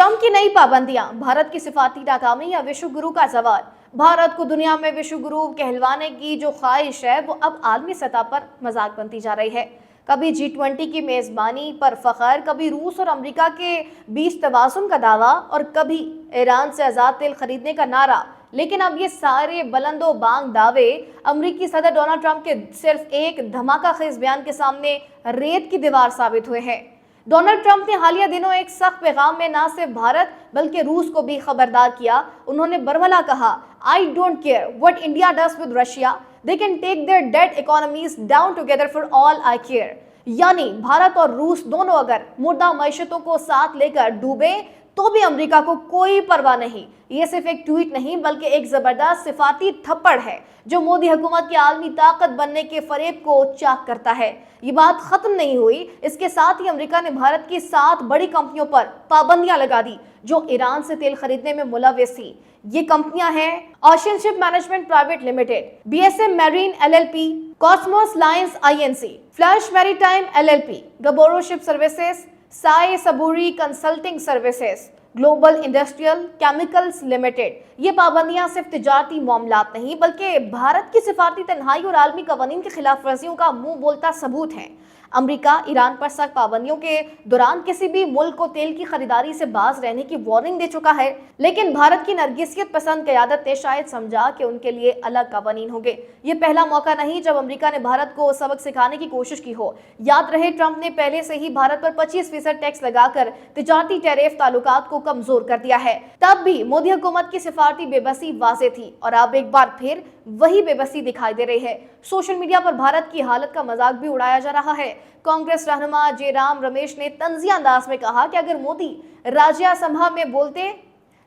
Trump की नई पाबंदियां, भारत की सिफारती नाकामी या विश्व गुरु का सवाल। भारत को दुनिया में विश्व गुरु कहलवाने की जो ख्वाहिश है वो अब आलमी सतह पर मजाक बनती जा रही है। कभी G20 की मेजबानी पर फखर, कभी रूस और अमेरिका के बीच तवाज़ुन का दावा और कभी ईरान से आज़ाद तेल खरीदने का नारा। लेकिन अब ये सारे बुलंदो बांग दावे अमेरिकी सदर डोनाल्ड ट्रंप के सिर्फ एक धमाकाखेज बयान के सामने रेत की दीवार साबित हुए हैं। डोनाल्ड ट्रंप ने हालिया दिनों एक सख्त पैगाम में न सिर्फ भारत बल्कि रूस को भी खबरदार किया। उन्होंने बरमला कहा, I don't care what India does with Russia, they can take their dead economies down together for all I care. यानी भारत और रूस दोनों अगर मुर्दा मईशतों को साथ लेकर डूबे तो भी अमेरिका को कोई परवाह नहीं। ये सिर्फ एक ट्वीट नहीं बल्कि एक जबरदस्त सिफाती थप्पड़ है जो मोदी हुकूमत की आलमी ताकत बनने के फरेब को चाक करता है। ये बात खत्म नहीं हुई, इसके साथ ही अमेरिका ने भारत की 7 बड़ी कंपनियों पर पाबंदियां लगा दी जो ईरान से तेल खरीदने में मुलव्वस थी। ये कंपनियां हैं Ocean Ship Management Private Limited, BSM Marine LLP, Cosmos Lines INC, Flash Maritime LLP, गबोरो Ship Services, Sai Saburi Consulting Services, Global Industrial Chemicals Limited. ये पाबंदियां सिर्फ तिजारती मामलात नहीं बल्कि भारत की सिफारती तन्हाई और आलमी कवानीन के खिलाफ वर्जियों का मुंह बोलता सबूत है। अमेरिका ईरान पर सख्त पाबंदियों के दौरान किसी भी मुल्क को तेल की खरीदारी से बाज रहने की वार्निंग दे चुका है, लेकिन भारत की नरगिसियत पसंद क़यादत ने शायद समझा कि उनके लिए अलग कवानीन होंगे। ये पहला मौका नहीं जब अमेरिका ने भारत को सबक सिखाने की कोशिश की हो। याद रहे, ट्रंप ने पहले से ही भारत पर 25% टैक्स लगाकर तिजारती टैरिफ ताल्लुकात को कमजोर कर दिया है। तब भी मोदी हुकूमत की सिफारती बेबसी वाज़ेह थी और अब एक बार फिर वही बेबसी दिखाई दे रही है। सोशल मीडिया पर भारत की हालत का मजाक भी उड़ाया जा रहा है। कांग्रेस रहनुमा जयराम रमेश ने तंजिया अंदाज में कहा कि अगर मोदी राज्यसभा में बोलते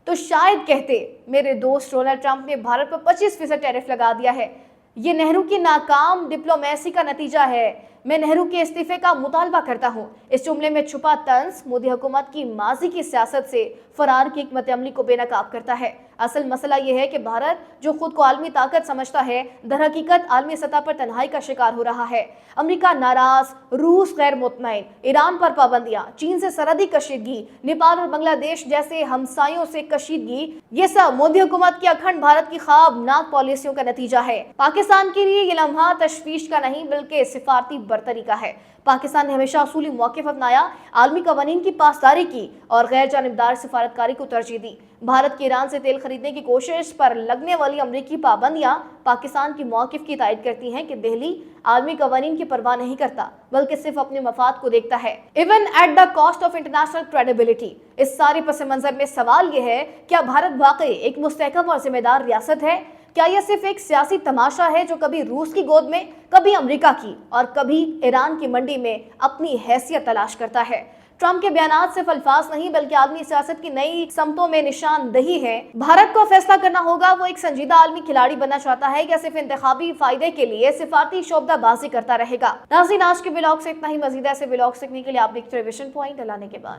तो शायद कहते, मेरे दोस्त डोनाल्ड ट्रंप ने भारत पर 25% टैरिफ लगा दिया है। ये नेहरू की नाकाम डिप्लोमेसी का नतीजा है। मैं नेहरू के इस्तीफे का मुतालबा करता हूँ। इस जुमले में छुपा तंज मोदी हुकूमत की माजी की सियासत से फरार की हिकमत अमली को बेनकाब करता है। असल मसला यह है कि भारत जो खुद को आलमी ताकत समझता है, दरहकीकत आलमी सतह पर तन्हाई का शिकार हो रहा है। अमेरिका नाराज, रूस गैर मुतमईन, ईरान पर पाबंदियां, चीन से सरहदी कशीदगी, नेपाल और बांग्लादेश जैसे हमसायों से कशीदगी, ये सब मोदी हुकूमत की अखंड भारत की ख्वाबनाक पॉलिसियों का नतीजा है। पाकिस्तान के लिए ये लम्हा तशवीश का नहीं बल्कि सिफारती बरतरी का है। पाकिस्तान ने हमेशा असूली मौक़िफ़ अपनाया, आलमी कवानीन की पासदारी की और गैर जानिबदार सिफारतकारी को तरजीह दी। भारत की ईरान से तेल खरीदने की कोशिश पर लगने वाली अमरीकी पाबंदियां पाकिस्तान की मौक़िफ़ की तायद करती हैं कि दिल्ली आलमी कवानीन की परवाह नहीं करता बल्कि सिर्फ अपने मफाद को देखता है, even at the cost of international credibility. इस सारे पस मंजर में सवाल यह है, क्या भारत वाकई एक मुस्तहकम और जिम्मेदार रियासत है? क्या यह सिर्फ एक सियासी तमाशा है जो कभी रूस की गोद में, कभी अमेरिका की और कभी ईरान की मंडी में अपनी हैसियत तलाश करता है? ट्रंप के बयानात सिर्फ अल्फाज नहीं बल्कि आलमी सियासत की नई समतों में निशानदही है। भारत को फैसला करना होगा, वो एक संजीदा आलमी खिलाड़ी बनना चाहता है या सिर्फ इंतखाबी फायदे के लिए सिफारती शोबदाबाजी करता रहेगा। नाज़रीन, आज के व्लॉग से इतना ही। मजीद ऐसे व्लॉग सीखने के लिए आप देखते रहिए विजन पॉइंट। लाने के बाद